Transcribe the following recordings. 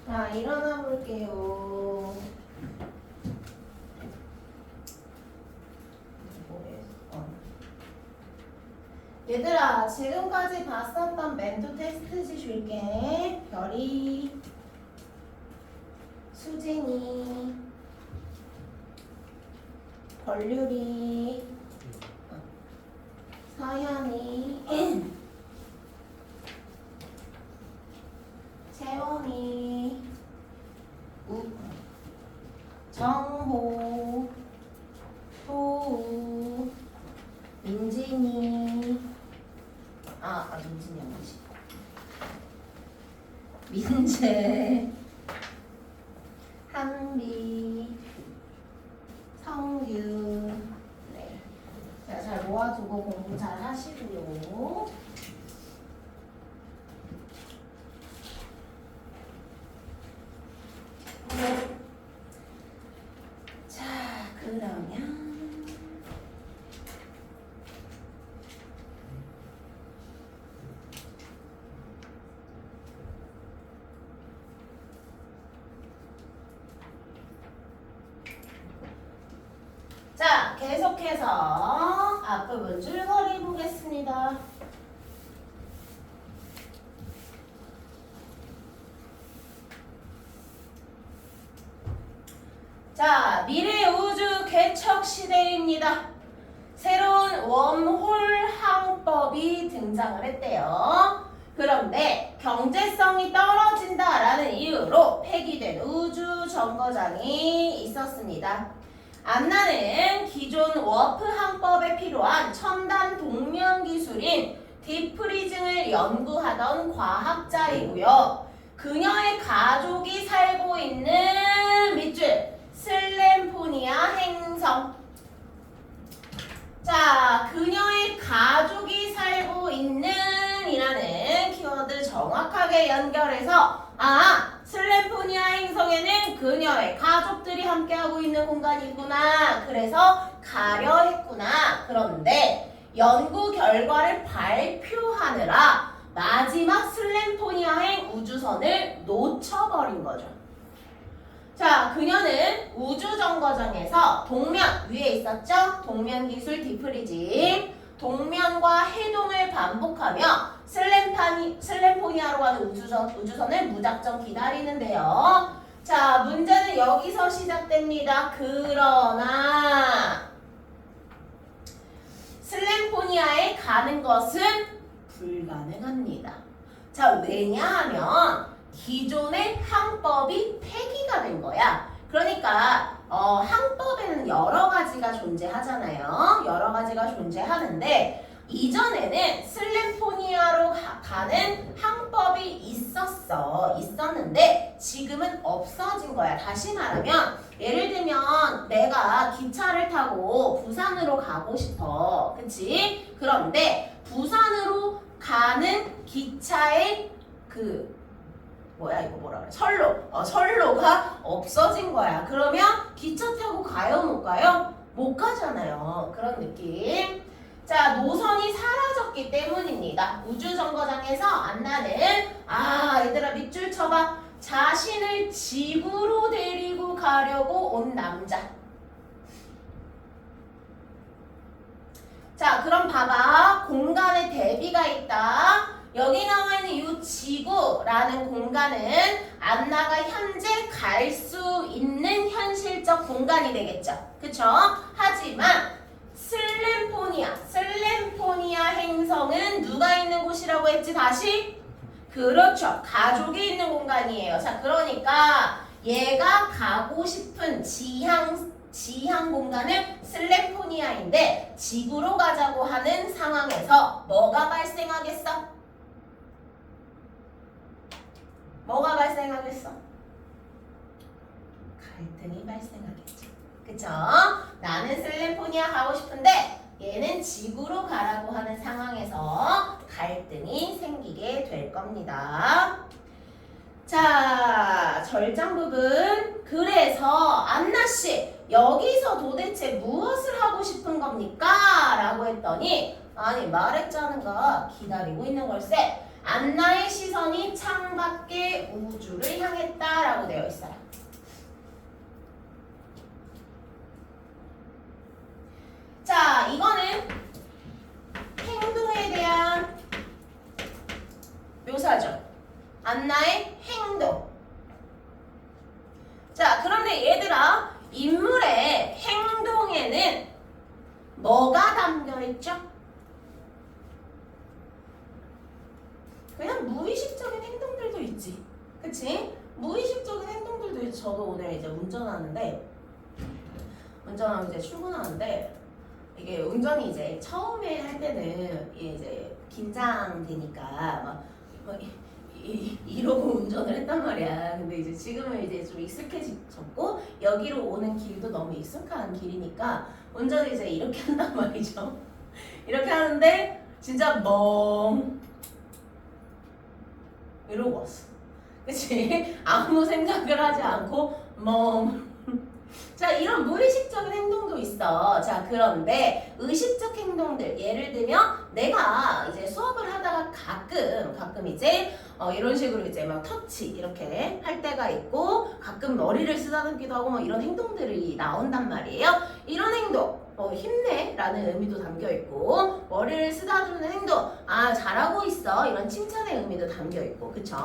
자, 일어나 볼게요. 얘들아, 지금까지 봤었던 멘토 테스트지 줄게. 별이, 수진이, 벌유리, 서현이, 채원이, 정호, 호우, 민진이, 민진이 아니지. 민재, 한비, 성규. 네. 자, 잘 모아두고 공부 잘 하시고요. 자, 그러면 자, 계속해서 앞부분 줄거리 보겠습니다. 자, 미래 우주 개척 시대입니다. 새로운 웜홀 항법이 등장을 했대요. 그런데 경제성이 떨어진다라는 이유로 폐기된 우주 정거장이 있었습니다. 안나는 기존 워프 항법에 필요한 첨단 동면 기술인 디프리징을 연구하던 과학자이고요. 그녀의 가족이 살고 있는 밑줄 슬램포니아 행성. 자, 그녀의 가족이 살고 있는 이라는 키워드 정확하게 연결해서 슬램포니아 행성에는 그녀의 가족들이 함께하고 있는 공간이 있구나. 그래서 가려 했구나. 그런데 연구 결과를 발표하느라 마지막 슬램포니아행 우주선을 놓쳐버린 거죠. 자, 그녀는 우주정거장에서 동면 위에 있었죠? 동면 기술 디프리징. 동면과 해동을 반복하며 슬램포니아로 가는 우주선을 무작정 기다리는데요. 자, 문제는 여기서 시작됩니다. 그러나 슬램포니아에 가는 것은 불가능합니다. 자, 왜냐하면 기존의 항법이 폐기가 된 거야. 그러니까 항법에는 여러 가지가 존재하잖아요. 여러 가지가 존재하는데 이전에는 슬램포니아로 가는 항법이 있었는데 지금은 없어진 거야. 다시 말하면 예를 들면 내가 기차를 타고 부산으로 가고 싶어. 그치? 그런데 부산으로 가는 기차의 선로가 없어진 거야. 그러면 기차 타고 가요, 못 가요? 못 가잖아요. 그런 느낌. 자, 노선이 사라졌기 때문입니다. 우주정거장에서 안나는 얘들아 밑줄 쳐봐. 자신을 지구로 데리고 가려고 온 남자. 자, 그럼 봐봐. 공간에 대비가 있다. 여기 나와 있는 이 지구라는 공간은 안나가 현재 갈 수 있는 현실적 공간이 되겠죠. 그쵸? 하지만 슬램포니아 행성은 누가 있는 곳이라고 했지 다시? 그렇죠. 가족이 있는 공간이에요. 자, 그러니까 얘가 가고 싶은 지향 공간은 슬램포니아인데 지구로 가자고 하는 상황에서 뭐가 발생하겠어? 뭐가 발생하겠어? 갈등이 발생하겠죠. 그쵸? 나는 슬램포니아 가고 싶은데 얘는 지구로 가라고 하는 상황에서 갈등이 생기게 될 겁니다. 자, 절장 부분. 그래서 안나씨 여기서 도대체 무엇을 하고 싶은 겁니까? 라고 했더니 아니 말했자는가 기다리고 있는 걸세. 안나의 시선이 창밖의 우주를 향했다라고 되어 있어요. 자, 이거는 행동에 대한 묘사죠. 안나의 행동. 자, 그런데 얘들아, 인물의 행동에는 뭐가 담겨있죠? 그냥 무의식적인 행동들도 있지. 그치? 무의식적인 행동들도 있지. 저도 오늘 이제 운전하는데, 운전하고 이제 출근하는데, 이게 운전이 이제 처음에 할 때는 이제 긴장되니까 막 이러고 운전을 했단 말이야. 근데 이제 지금은 이제 좀 익숙해졌고 여기로 오는 길도 너무 익숙한 길이니까 운전을 이제 이렇게 한단 말이죠. 이렇게 하는데 진짜 멍 이러고 왔어. 그치? 아무 생각을 하지 않고 멍. 자, 이런 무의식적인 행동도 있어. 자, 그런데 의식적 행동들, 예를 들면 내가 이제 수업을 하다가 가끔 이제 이런 식으로 이제 막 터치 이렇게 할 때가 있고 가끔 머리를 쓰다듬기도 하고 뭐 이런 행동들이 나온단 말이에요. 이런 행동, 힘내라는 의미도 담겨 있고 머리를 쓰다듬는 행동, 아 잘하고 있어 이런 칭찬의 의미도 담겨 있고, 그쵸?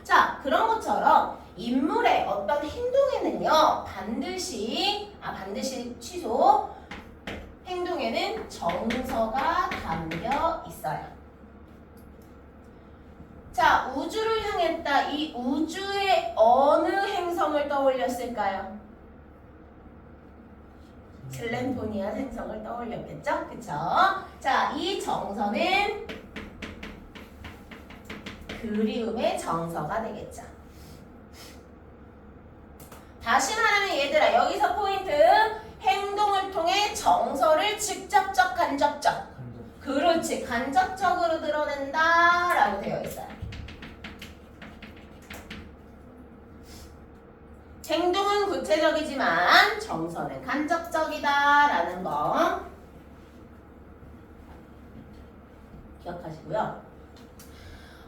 자, 그런 것처럼 인물의 어떤 행동에는요 반드시 취소, 행동에는 정서가 담겨 있어요. 자, 우주를 향했다. 이 우주의 어느 행성을 떠올렸을까요? 슬램포니아 행성을 떠올렸겠죠? 그쵸? 자, 이 정서는 그리움의 정서가 되겠죠. 다시 말하면 얘들아, 여기서 포인트, 행동을 통해 정서를 직접적, 간접적. 그렇지, 간접적으로 드러낸다 라고 되어 있어요. 행동은 구체적이지만 정서는 간접적이다 라는 거 기억하시고요.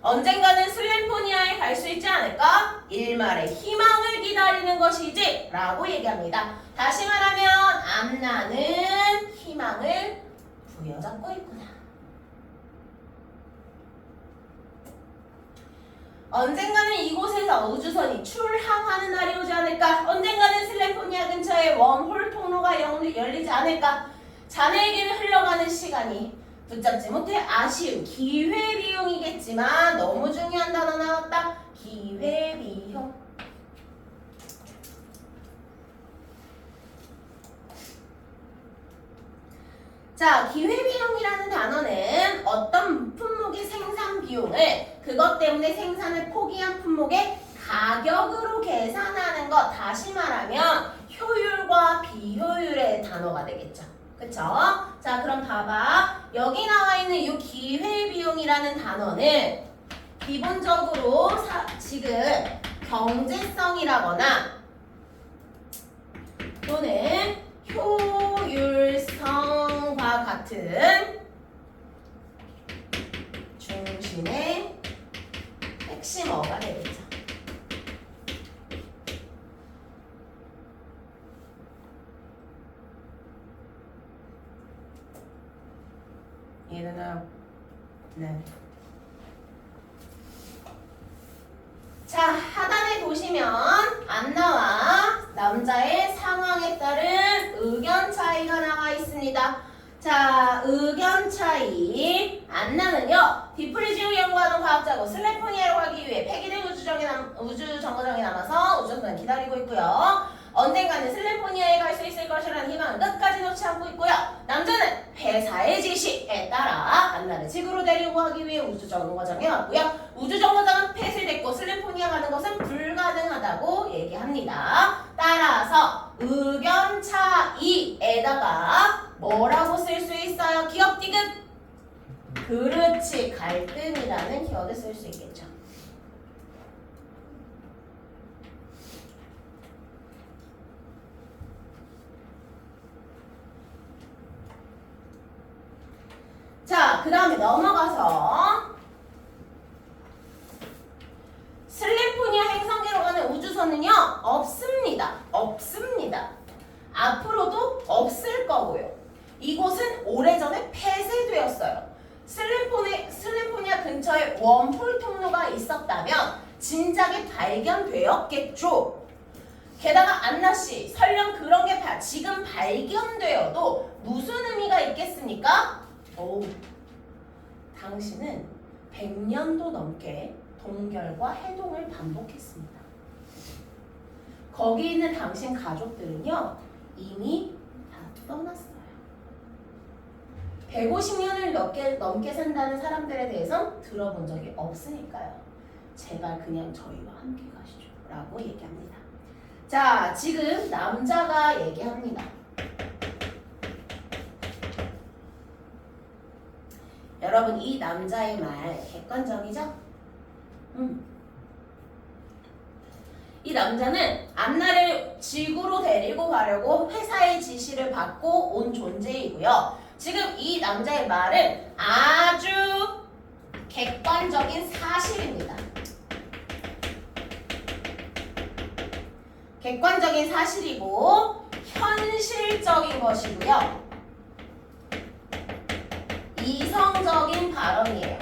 언젠가는 슬램포니아에 갈 수 있지 않을까? 일말의 희망을 기다리는 것이지 라고 얘기합니다. 다시 말하면 안나는 희망을 부여잡고 있구나. 언젠가는 이곳에서 우주선이 출항하는 날이 오지 않을까? 언젠가는 슬램포니아 근처에 웜홀 통로가 열리지 않을까? 자네에게는 흘러가는 시간이 붙잡지 못해 아쉬운 기회비용이겠지만 너무 중요한 단어 나왔다. 기회비용. 자, 기회비용이라는 단어는 어떤 품목의 생산 비용을 그것 때문에 생산을 포기한 품목의 가격으로 계산하는 것, 다시 말하면 효율과 비효율의 단어가 되겠죠. 그쵸? 자, 그럼 봐봐. 여기 나와 있는 이 기회비용이라는 단어는 기본적으로 지금 경제성이라거나 또는 효율성과 같은 중심의 핵심어가 되겠죠. 이해되나요? 네. 자, 하단에 보시면 안나와 남자의 상황에 따른 의견 차이가 나와 있습니다. 자, 의견 차이. 안나는요, 디프리지를 연구하는 과학자고 슬램포니아로 가기 위해 폐기된 우주 정거장에 남아서 우주선을 기다리고 있고요. 언젠가는 슬램포니아에 갈 수 있을 것이라는 희망을 끝까지 놓지 않고 있고요. 남자는 회사의 지시에 따라 안나를 지구로 데리고 가기 위해 우주 정거장에 왔고요. 우주 정거장은 폐쇄됐고 슬램포니아 가는 것은 불가능하다고 얘기합니다. 따라서 의견 차이에다가 뭐라고 쓸 수 있어요? 기억 디귿? 그렇지, 갈등이라는 기억을 쓸 수 있겠죠. 자, 그 다음에 넘어가서 진작에 발견되었겠죠. 게다가 안나씨 설령 그런 게 지금 발견되어도 무슨 의미가 있겠습니까? 당신은 100년도 넘게 동결과 해동을 반복했습니다. 거기 있는 당신 가족들은요 이미 다 떠났어요. 150년을 넘게 산다는 사람들에 대해선 들어본 적이 없으니까요. 제발 그냥 저희와 함께 가시죠 라고 얘기합니다. 자, 지금 남자가 얘기합니다. 여러분 이 남자의 말 객관적이죠? 이 남자는 안나를 지구로 데리고 가려고 회사의 지시를 받고 온 존재이고요. 지금 이 남자의 말은 아주 객관적인 사실입니다. 객관적인 사실이고 현실적인 것이고요. 이성적인 발언이에요.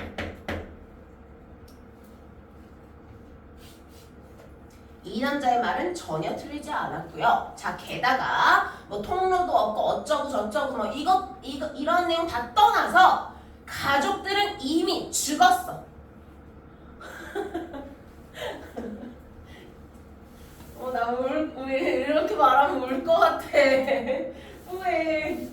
이 남자의 말은 전혀 틀리지 않았고요. 자, 게다가 뭐 통로도 없고 어쩌고 저쩌고 뭐 이런 내용 다 떠나서 가족들은 이미 죽었어. 나 왜 이렇게 말하면 울 것 같아. 왜?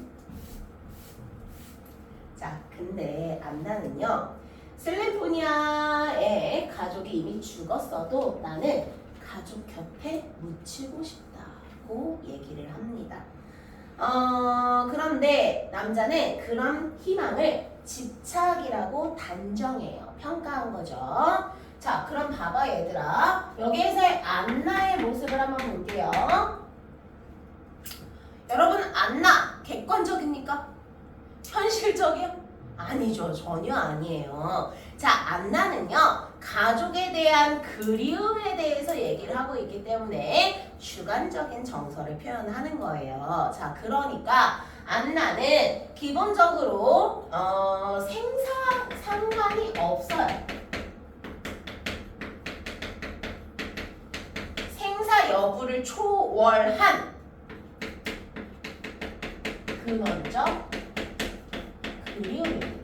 자, 근데 안나는요. 슬리포니아의 가족이 이미 죽었어도 나는 가족 곁에 묻히고 싶다고 얘기를 합니다. 그런데 남자는 그런 희망을 집착이라고 단정해요. 평가한 거죠. 자, 그럼 봐봐 얘들아. 여기에서의 안나의 모습을 한번 볼게요. 여러분 안나 객관적입니까? 현실적이요? 아니죠. 전혀 아니에요. 자, 안나는요. 가족에 대한 그리움에 대해서 얘기를 하고 있기 때문에 주관적인 정서를 표현하는 거예요. 자, 그러니까 안나는 기본적으로 생사 상관이 없어요. 생사 여부를 초월한 근원적 그리움입니다.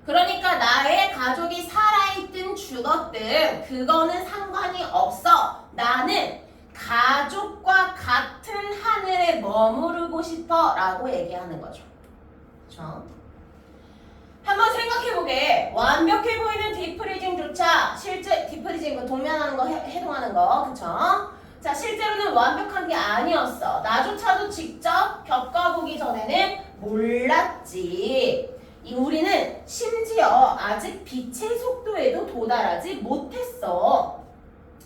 그러니까 나의 가족이 살아있든 죽었든 그거는 상관이 없어. 나는 가족과 같은 하늘에 머무르고 싶어 라고 얘기하는 거죠. 그렇죠? 한번 생각해보게. 완벽해 보이는 디프리징조차 실제 디프리징 동면하는 거 해동하는 거 그쵸? 자, 실제로는 완벽한 게 아니었어. 나조차도 직접 겪어보기 전에는 몰랐지. 우리는 심지어 아직 빛의 속도에도 도달하지 못했어.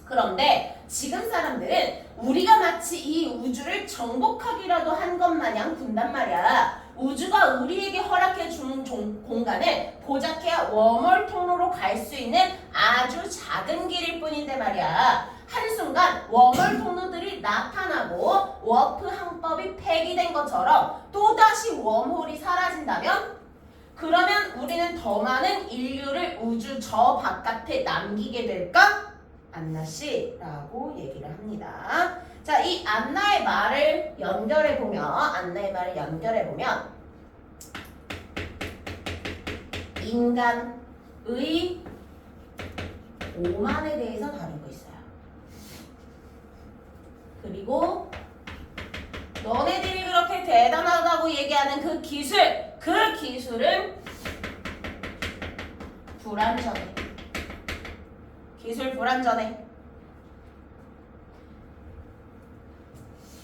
그런데 지금 사람들은 우리가 마치 이 우주를 정복하기라도 한 것 마냥 군단 말이야. 우주가 우리에게 허락해 준 공간을 고작해야 웜홀 통로로 갈 수 있는 아주 작은 길일 뿐인데 말이야. 한순간 웜홀 통로들이 나타나고 워프 항법이 폐기된 것처럼 또다시 웜홀이 사라진다면 그러면 우리는 더 많은 인류를 우주 저 바깥에 남기게 될까? 안나씨 라고 얘기를 합니다. 자, 이 안나의 말을 연결해보면 인간의 오만에 대해서 다루고 있어요. 그리고 너네들이 그렇게 대단하다고 얘기하는 그 기술은 불완전해. 기술 불완전해.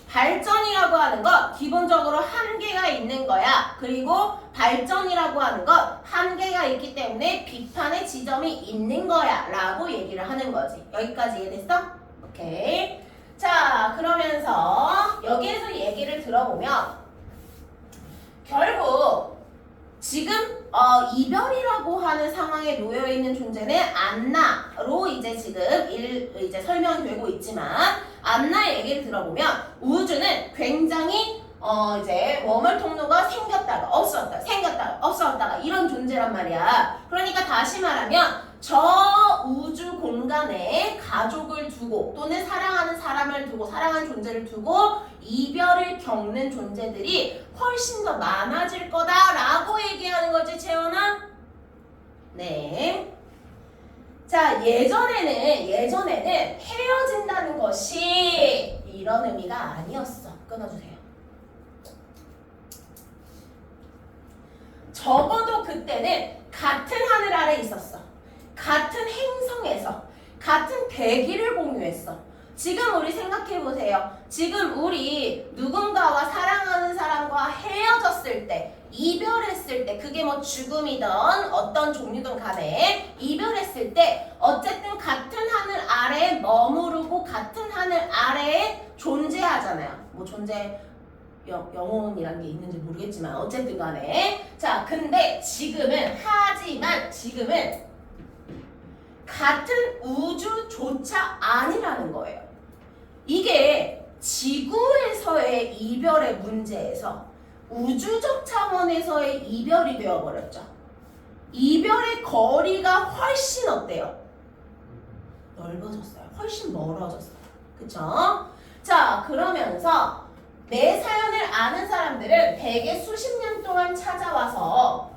발전이라고 하는 것 기본적으로 한계가 있는 거야. 그리고 발전이라고 하는 것 한계가 있기 때문에 비판의 지점이 있는 거야 라고 얘기를 하는 거지. 여기까지 이해됐어? 오케이. 자, 그러면서 여기에서 얘기를 들어보면 결국 지금 이별이라고 하는 상황에 놓여 있는 존재는 안나로 이제 지금 이제 설명이 되고 있지만 안나의 얘기를 들어보면 우주는 굉장히 이제 워멀 통로가 생겼다가 없었다, 생겼다가 없었다가 이런 존재란 말이야. 그러니까 다시 말하면 저 우주 공간에 가족을 두고 또는 사랑하는 사람을 두고 사랑하는 존재를 두고 이별을 겪는 존재들이 훨씬 더 많아질 거다라고 얘기하는 거지, 채원아? 네. 자, 예전에는 헤어진다는 것이 이런 의미가 아니었어. 끊어주세요. 적어도 그때는 같은 하늘 아래 있었어. 같은 행성에서 같은 대기를 공유했어. 지금 우리 생각해보세요. 지금 우리 누군가와 사랑하는 사람과 헤어졌을 때, 이별했을 때, 그게 뭐 죽음이든 어떤 종류든 간에 이별했을 때 어쨌든 같은 하늘 아래에 머무르고 같은 하늘 아래에 존재하잖아요. 뭐 영혼이라는 게 있는지 모르겠지만 어쨌든 간에. 자, 근데 지금은 같은 우주조차 아니라는 거예요. 이게 지구에서의 이별의 문제에서 우주적 차원에서의 이별이 되어버렸죠. 이별의 거리가 훨씬 어때요? 넓어졌어요. 훨씬 멀어졌어요. 그쵸? 자, 그러면서 내 사연을 아는 사람들은 대개 수십 년 동안 찾아와서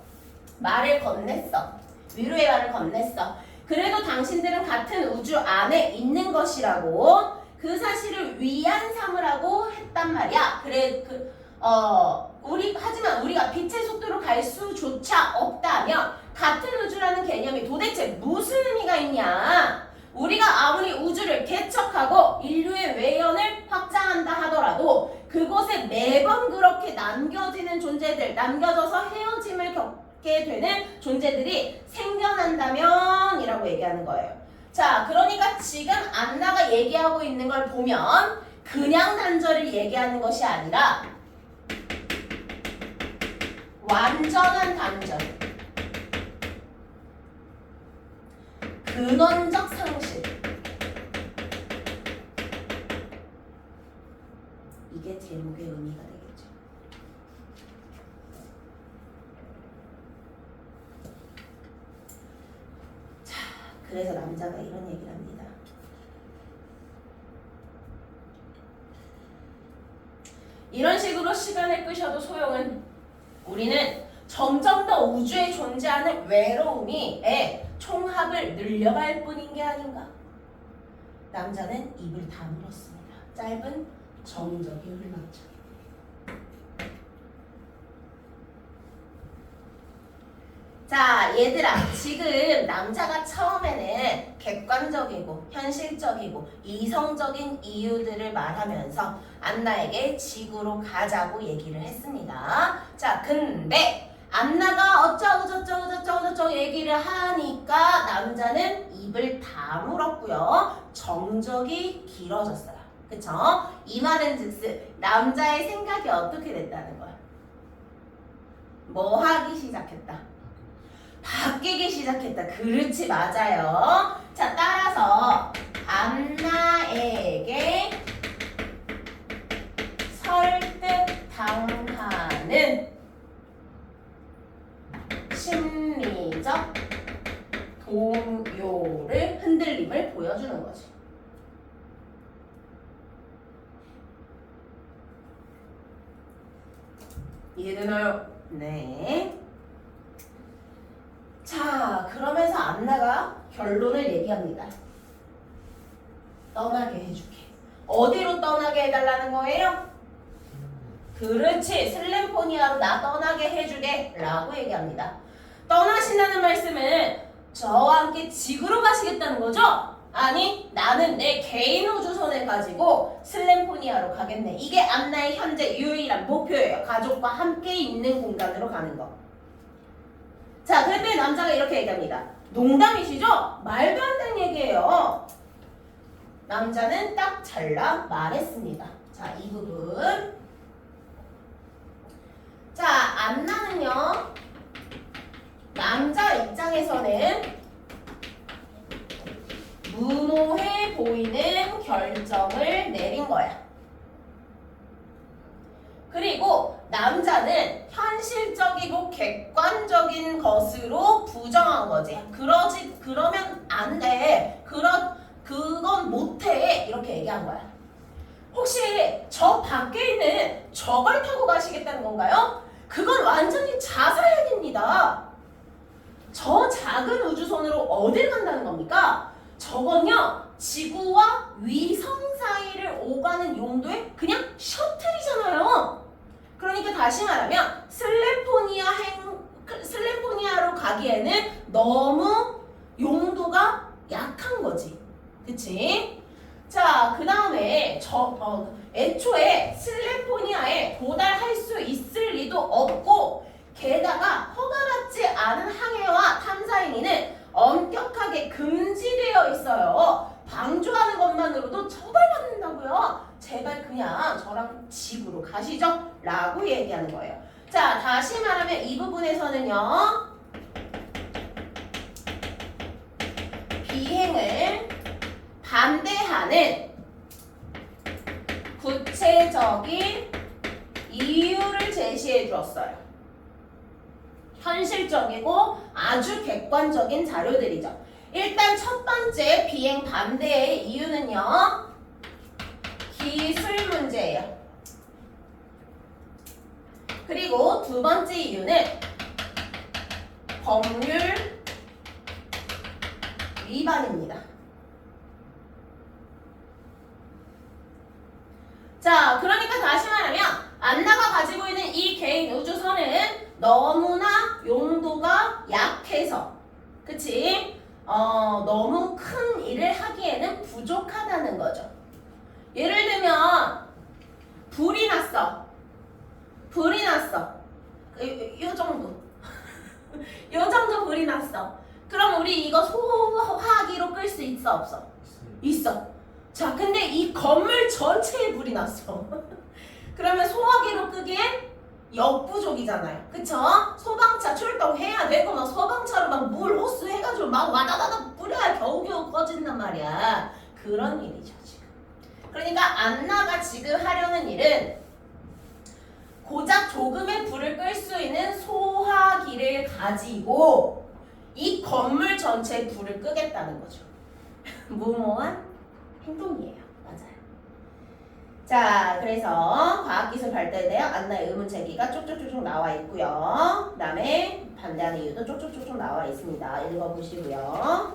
말을 건넸어. 위로의 말을 건넸어. 그래도 당신들은 같은 우주 안에 있는 것이라고 그 사실을 위안 삼으라고 했단 말이야. 하지만 우리가 빛의 속도로 갈 수조차 없다면 같은 우주라는 개념이 도대체 무슨 의미가 있냐? 우리가 아무리 우주를 개척하고 인류의 외연을 확장한다 하더라도 그곳에 매번 그렇게 남겨져서 헤어짐을 겪게 되는 존재들이 생겨난다면 이라고 얘기하는 거예요. 자, 그러니까 지금 안나가 얘기하고 있는 걸 보면 그냥 단절을 얘기하는 것이 아니라 완전한 단절, 근원적 상실, 이게 제목의 의미가 되겠죠. 자, 그래서 남자가 이런 얘기를 합니다. 이런 식으로 시간을 끄셔도 소용은, 우리는 점점 더 우주에 존재하는 외로움이 총합을 늘려갈 뿐인 게 아닌가. 남자는 입을 다물었습니다. 짧은 정적이 흘렀죠. 자, 얘들아, 지금 남자가 처음에는 객관적이고 현실적이고 이성적인 이유들을 말하면서 안나에게 지구로 가자고 얘기를 했습니다. 자, 근데 안나가 어쩌고 얘기를 하니까 남자는 입을 다물었고요. 정적이 길어졌어요. 그쵸? 이 말은 즉슨 남자의 생각이 어떻게 됐다는 거야? 뭐 하기 시작했다? 바뀌기 시작했다. 그렇지, 맞아요. 자, 따라서 안나에게 설득당하는 심리적 동요를, 흔들림을 보여주는 거지. 이해되나요? 네. 자, 그러면서 안나가 결론을 얘기합니다. 떠나게 해줄게. 어디로 떠나게 해달라는 거예요? 그렇지, 슬램포니아로 나 떠나게 해주게 라고 얘기합니다. 떠나신다는 말씀은 저와 함께 지구로 가시겠다는 거죠? 아니, 나는 내 개인 우주선을 가지고 슬램포니아로 가겠네. 이게 안나의 현재 유일한 목표예요. 가족과 함께 있는 공간으로 가는 거. 자, 그런데 남자가 이렇게 얘기합니다. 농담이시죠? 말도 안 되는 얘기예요. 남자는 딱 잘라 말했습니다. 자, 이 부분. 자, 안나는요, 남자 입장에서는 무모해 보이는 결정을 내린 거야. 중요한 거지. 그러면 안 돼. 그건 못해. 이렇게 얘기한 거야. 혹시 저 밖에 있는 저걸 타고 가시겠다는 건가요? 그건 완전히 자살행위입니다. 저 작은 우주선으로 어딜 간다는 겁니까? 저건요, 지구와 위성 사이를 오가는 용도의 그냥 셔틀이잖아요. 그러니까 다시 말하면 슬레포니아로 가기에는 너무 용도가 약한 거지. 그치? 자, 그 다음에 애초에 슬레포니아에 도달할 수 있을 리도 없고, 게다가 허가받지 않은 항해와 탐사 행위는 엄격하게 금지되어 있어요. 방조하는 것만으로도 처벌받는다고요. 제발 그냥 저랑 지구로 가시죠. 라고 얘기하는 거예요. 자, 다시 말하면 이 부분에서는요, 비행을 반대하는 구체적인 이유를 제시해 주었어요. 현실적이고 아주 객관적인 자료들이죠. 일단 첫 번째 비행 반대의 이유는요, 기술 문제예요. 그리고 두 번째 이유는 법률 위반입니다. 자, 그러니까 다시 말하면 안나가 가지고 있는 이 개인 우주선은 너무나 용도가 약해서, 그치? 너무 큰 일을 하기에는 부족하다는 거죠. 예를 들면 불이 났어. 요 정도. 요 정도 불이 났어. 그럼 우리 이거 소화기로 끌 수 있어, 없어? 있어. 자, 근데 이 건물 전체에 불이 났어. 그러면 소화기로 끄기엔 역부족이잖아요. 그쵸? 소방차 출동해야 되고 막 소방차로 막 물 호스 해가지고 막 와다다다 뿌려야 겨우겨우 꺼진단 말이야. 그런 일이죠 지금. 그러니까 안나가 지금 하려는 일은 고작 조금의 불을 끌 수 있는 소화기를 가지고 이 건물 전체에 불을 끄겠다는 거죠. 무모한 행동이에요. 맞아요. 자, 그래서 과학기술 발달에 대한 안나의 의문 제기가 쭉쭉쭉쭉 나와 있고요. 그 다음에 반대하는 이유도 쭉쭉쭉쭉 나와 있습니다. 읽어보시고요.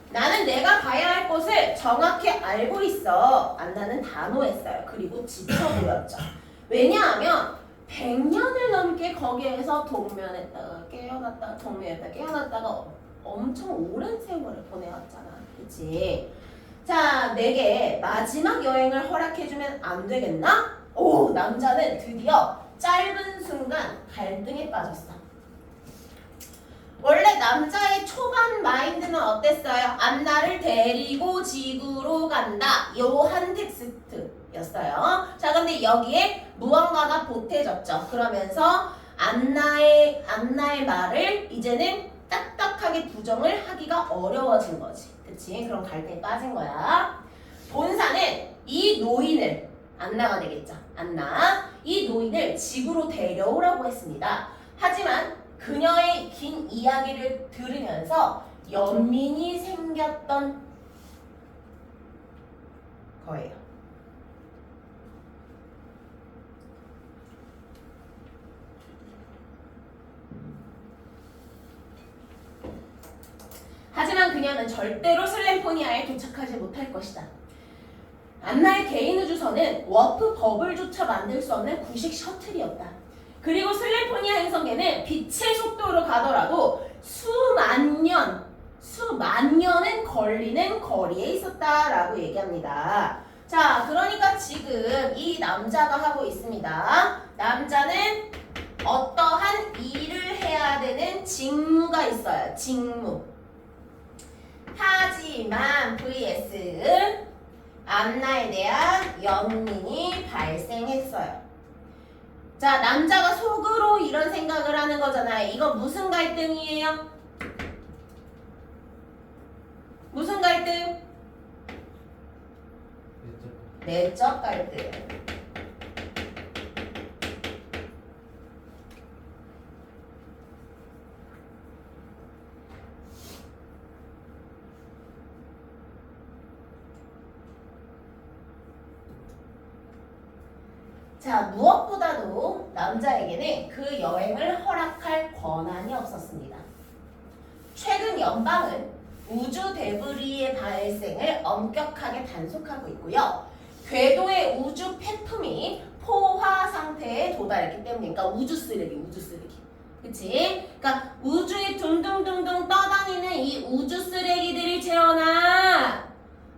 나는 내가 가야 할 곳을 정확히 알고 있어. 안나는 단호했어요. 그리고 지쳐 보였죠. 왜냐하면 100년을 넘게 거기에서 동면했다가 깨어났다가 동면했다가 깨어났다가 엄청 오랜 세월을 보내왔잖아. 그치? 자, 내게 마지막 여행을 허락해주면 안 되겠나? 오, 남자는 드디어 짧은 순간 갈등에 빠졌어. 원래 남자의 초반 마인드는 어땠어요? 안나를 데리고 지구로 간다. 요 한 텍스트였어요. 자, 근데 여기에 무언가가 보태졌죠. 그러면서 안나의 말을 이제는 딱딱하게 부정을 하기가 어려워진 거지. 그치? 그럼 갈등에 빠진 거야. 본사는 이 노인을, 안나가 되겠죠. 안나. 이 노인을 지구로 데려오라고 했습니다. 하지만 그녀의 긴 이야기를 들으면서 연민이 생겼던 거예요. 하지만 그녀는 절대로 슬램포니아에 도착하지 못할 것이다. 안나의 개인 우주선은 워프 버블조차 만들 수 없는 구식 셔틀이었다. 그리고 슬램포니아 행성계는 빛의 속도로 가더라도 수만 년은 걸리는 거리에 있었다라고 얘기합니다. 자, 그러니까 지금 이 남자가 하고 있습니다. 남자는 어떠한 일을 해야 되는 직무가 있어요. 직무. 하지만 vs 안나에 대한 연민이 발생했어요. 자, 남자가 속으로 이런 생각을 하는 거잖아요. 이거 무슨 갈등이에요? 무슨 갈등? 내적 갈등. 자, 무엇보다도 남자에게는 그 여행을 허락할 권한이 없었습니다. 최근 연방은 우주 데브리의 발생을 엄격하게 단속하고 있고요. 궤도의 우주 폐품이 포화 상태에 도달했기 때문이니까 우주 쓰레기. 그치? 그러니까 우주에 둥둥둥둥 떠다니는 이 우주 쓰레기들이 채워나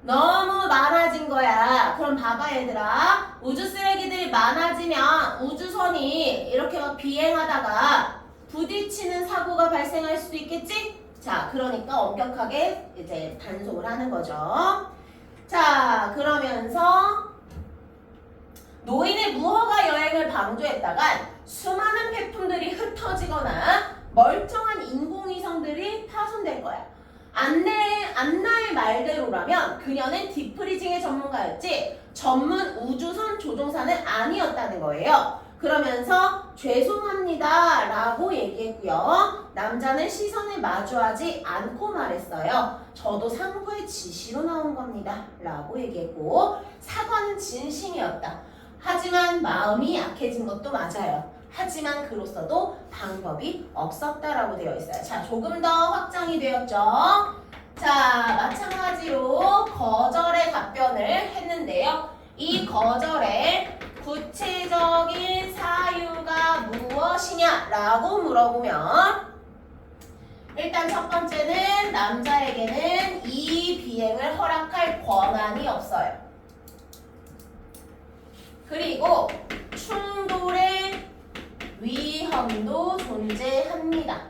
너무 많아진 거야. 그럼 봐봐 얘들아. 우주 쓰레기들이 많아지면 우주선이 이렇게 막 비행하다가 부딪히는 사고가 발생할 수도 있겠지? 자, 그러니까 엄격하게 이제 단속을 하는 거죠. 자, 그러면서 노인의 무허가 여행을 방조했다간 수많은 폐품들이 흩어지거나 멀쩡한 인공위성들이 파손될 거야. 안나의 말대로라면 그녀는 딥프리징의 전문가였지 전문 우주선 조종사는 아니었다는 거예요. 그러면서 죄송합니다 라고 얘기했고요. 남자는 시선을 마주하지 않고 말했어요. 저도 상부의 지시로 나온 겁니다 라고 얘기했고 사과는 진심이었다. 하지만 마음이 약해진 것도 맞아요. 하지만 그로서도 방법이 없었다라고 되어 있어요. 자, 조금 더 확장이 되었죠. 자, 마찬가지로 거절의 답변을 했는데요. 이 거절의 구체적인 사유가 무엇이냐라고 물어보면 일단 첫 번째는 남자에게는 이 비행을 허락할 권한이 없어요. 그리고 충돌의 위험도 존재합니다.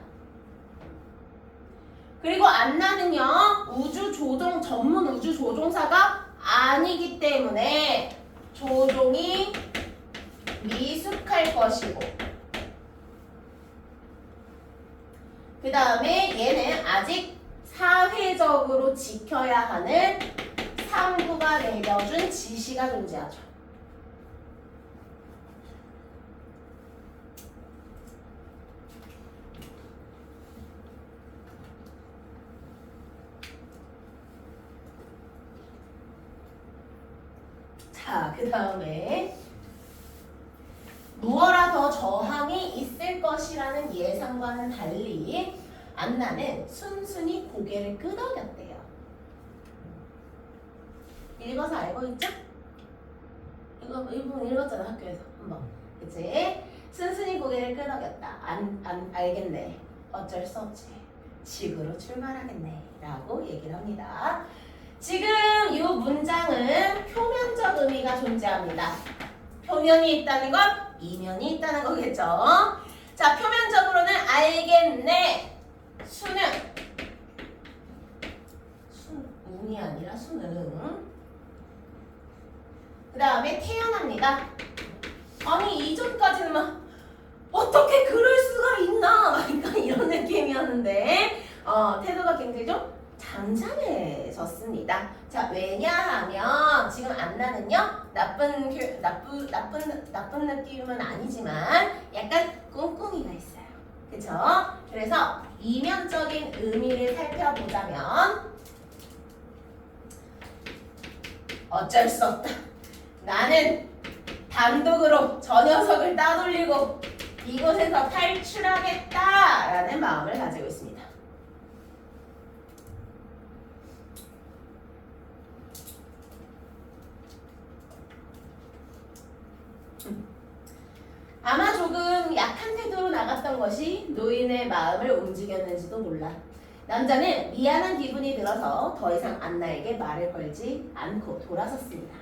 그리고 안나는요 전문 우주 조종사가 아니기 때문에 조종이 미숙할 것이고 그 다음에 얘는 아직 사회적으로 지켜야 하는 상부가 내려준 지시가 존재하죠. 자, 그 다음에 무어라 더 저항이 있을 것이라는 예상과는 달리 안나는 순순히 고개를 끄덕였대요. 읽어서 알고 있죠? 이거 일본 읽었잖아 학교에서 한번. 그치? 순순히 고개를 끄덕였다. 알겠네. 어쩔 수 없지. 지구로 출발하겠네 라고 얘기를 합니다. 지금 이 문장은 표면적 의미가 존재합니다. 표면이 있다는 건 이면이 있다는 거겠죠. 자, 표면적으로는 알겠네. 운이 아니라 수능. 그 다음에 태어납니다. 아니 이전까지는 막 어떻게 그럴 수가 있나 그러니까 이런 느낌이었는데 태도가 굉장히 좀 잠잠해졌습니다. 자, 왜냐하면 지금 안나는요 나쁜 느낌은 아니지만 약간 꿍꿍이가 있어요. 그쵸? 그래서 이면적인 의미를 살펴보자면 어쩔 수 없다. 나는 단독으로 저 녀석을 따돌리고 이곳에서 탈출하겠다라는 마음을 가지고 있습니다. 아마 조금 약한 태도로 나갔던 것이 노인의 마음을 움직였는지도 몰라. 남자는 미안한 기분이 들어서 더 이상 안나에게 말을 걸지 않고 돌아섰습니다.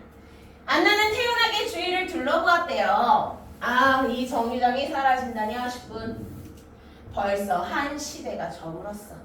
안나는 태연하게 주위를 둘러보았대요. 아, 이 정류장이 사라진다니 싶군. 벌써 한 시대가 저물었어.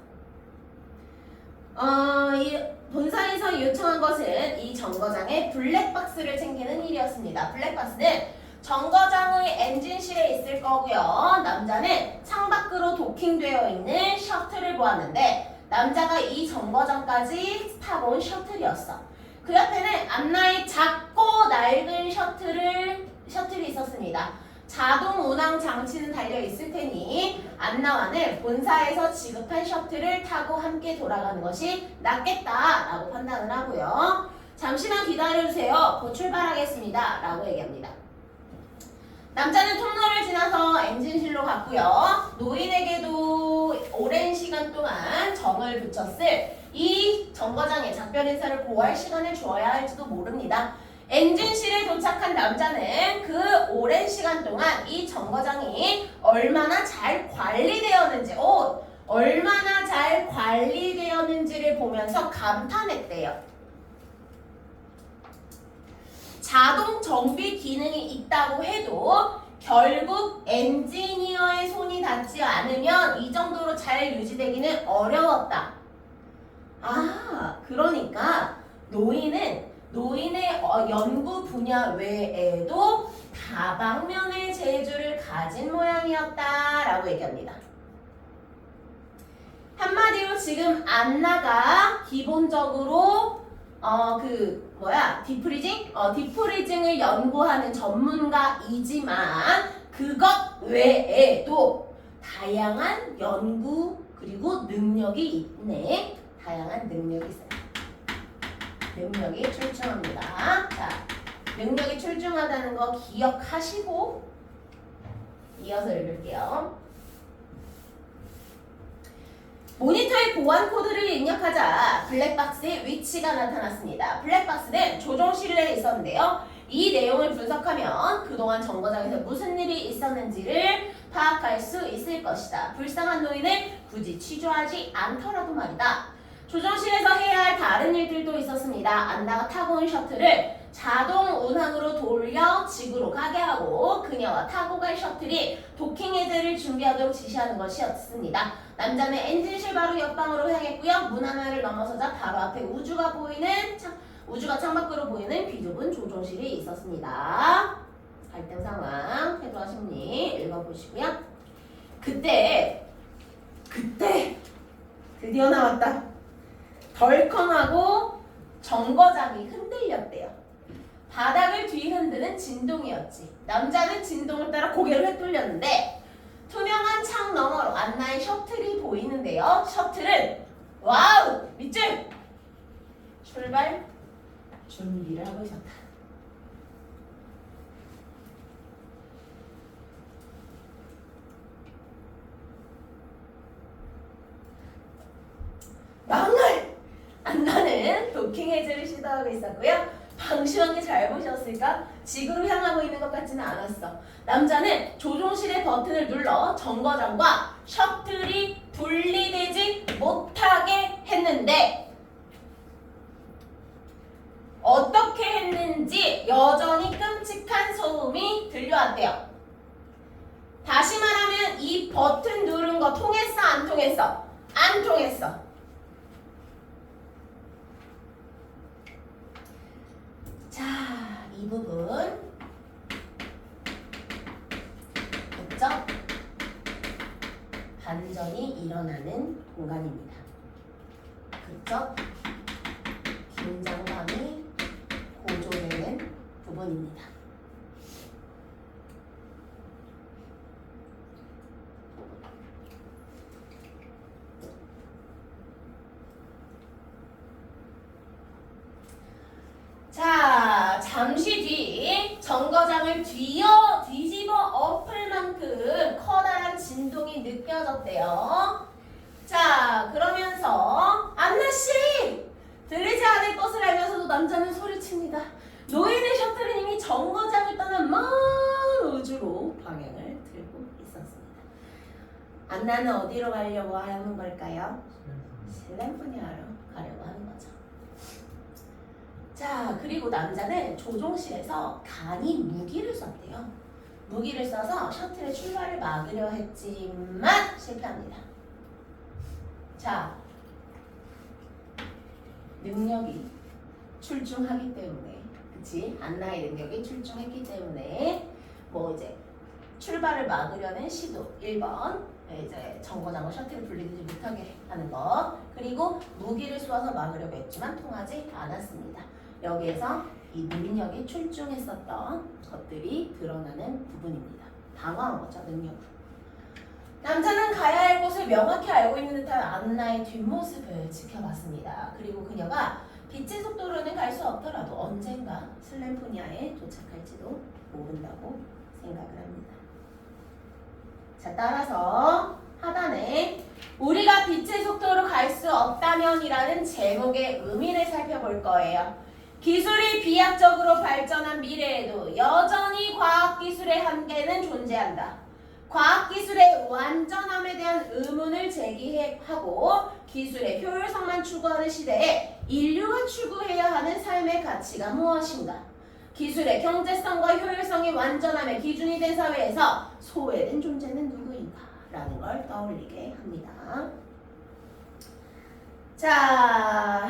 이 본사에서 요청한 것은 이 정거장에 블랙박스를 챙기는 일이었습니다. 블랙박스는 정거장의 엔진실에 있을 거고요. 남자는 창밖으로 도킹되어 있는 셔틀을 보았는데 남자가 이 정거장까지 타본 셔틀이었어. 그 옆에는 안나의 작고 낡은 셔틀이 있었습니다. 자동 운항 장치는 달려 있을 테니 안나와는 본사에서 지급한 셔틀을 타고 함께 돌아가는 것이 낫겠다라고 판단을 하고요. 잠시만 기다려주세요. 곧 출발하겠습니다. 라고 얘기합니다. 남자는 통로를 지나서 엔진실로 갔고요. 노인에게도 오랜 시간 동안 정을 붙였을 이 정거장에 작별 인사를 고할 시간을 주어야 할지도 모릅니다. 엔진실에 도착한 남자는 그 오랜 시간 동안 이 정거장이 얼마나 잘 관리되었는지, 얼마나 잘 관리되었는지를 보면서 감탄했대요. 자동 정비 기능이 있다고 해도 결국 엔지니어의 손이 닿지 않으면 이 정도로 잘 유지되기는 어려웠다. 그러니까 노인의 연구 분야 외에도 다방면의 재주를 가진 모양이었다라고 얘기합니다. 한마디로 지금 안나가 기본적으로 디프리징을 연구하는 전문가이지만 그것 외에도 다양한 연구 그리고 능력이 있네. 다양한 능력이 있어요. 능력이 출중합니다. 자, 능력이 출중하다는 거 기억하시고 이어서 읽을게요. 모니터에 보안 코드를 입력하자 블랙박스의 위치가 나타났습니다. 블랙박스는 조종실에 있었는데요. 이 내용을 분석하면 그동안 정거장에서 무슨 일이 있었는지를 파악할 수 있을 것이다. 불쌍한 노인을 굳이 취조하지 않더라도 말이다. 조종실에서 해야 할 다른 일들도 있었습니다. 안나가 타고 온 셔틀을 자동 운항으로 돌려 지구로 가게 하고 그녀와 타고 갈 셔틀이 도킹 해제를 준비하도록 지시하는 것이었습니다. 남자는 엔진실 바로 옆방으로 향했고요. 문 하나를 넘어서자 바로 앞에 우주가 창밖으로 보이는 비좁은 조종실이 있었습니다. 갈등 상황, 태도와 심리 읽어보시고요. 그때 드디어 나왔다. 덜컹하고 정거장이 흔들렸대요. 바닥을 뒤흔드는 진동이었지. 남자는 진동을 따라 고개를 휘둘렸는데 투명한 창 너머로 안나의 셔틀이 보이는데요. 셔틀은 와우! 밑줄! 출발 준비를 하고 있었다. 망할! 안나는 도킹 해제를 시도하고 있었고요. 방심하게 잘 보셨을까? 지구로 향하고 있는 것 같지는 않았어. 남자는 조종실의 버튼을 눌러 정거장과 셔틀이 분리되지 못하게 했는데 어떻게 했는지 여전히 끔찍한 소음이 들려왔대요. 다시 말하면 이 버튼 누른 거 통했어? 안 통했어? 안 통했어. 자, 이 부분 극적 반전이 일어나는 공간입니다. 극적 긴장감이 고조되는 부분입니다. 자, 잠시 뒤 정거장을 뒤집어 엎을 만큼 커다란 진동이 느껴졌대요. 자, 그러면서 안나씨! 들리지 않을 것을 알면서도 남자는 소리칩니다. 노인의 셔틀은 이미 정거장을 떠난 먼 우주로 방향을 들고 있었습니다. 안나는 어디로 가려고 하는 걸까요? 슬램프니아로 가려고 하는 거죠. 자, 그리고 남자는 조종실에서 간이 무기를 썼대요. 무기를 써서 셔틀의 출발을 막으려 했지만 실패합니다. 자, 능력이 출중하기 때문에, 그치? 안나의 능력이 출중했기 때문에 이제 출발을 막으려는 시도 1번 이제 정거장과 셔틀을 분리되지 못하게 하는 것, 그리고 무기를 쏘아서 막으려고 했지만 통하지 않았습니다. 여기에서 이 능력이 출중했었던 것들이 드러나는 부분입니다. 당황한 거죠, 능력으로. 남자는 가야 할 곳을 명확히 알고 있는 듯한 안나의 뒷모습을 지켜봤습니다. 그리고 그녀가 빛의 속도로는 갈 수 없더라도 언젠가 슬램포니아에 도착할지도 모른다고 생각을 합니다. 자, 따라서 하단에 우리가 빛의 속도로 갈 수 없다면이라는 제목의 의미를 살펴볼 거예요. 기술이 비약적으로 발전한 미래에도 여전히 과학기술의 한계는 존재한다. 과학기술의 완전함에 대한 의문을 제기하고 기술의 효율성만 추구하는 시대에 인류가 추구해야 하는 삶의 가치가 무엇인가? 기술의 경제성과 효율성이 완전함의 기준이 된 사회에서 소외된 존재는 누구인가? 라는 걸 떠올리게 합니다. 자,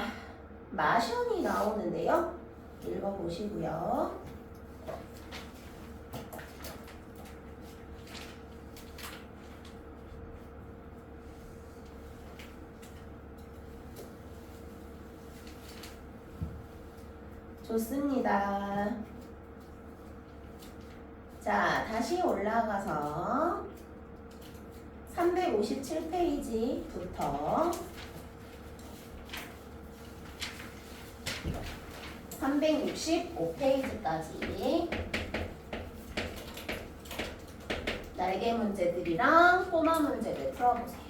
마션이 나오는데요. 읽어보시고요. 좋습니다. 자, 다시 올라가서 357페이지부터 365페이지까지 날개 문제들이랑 꼬마 문제들 풀어보세요.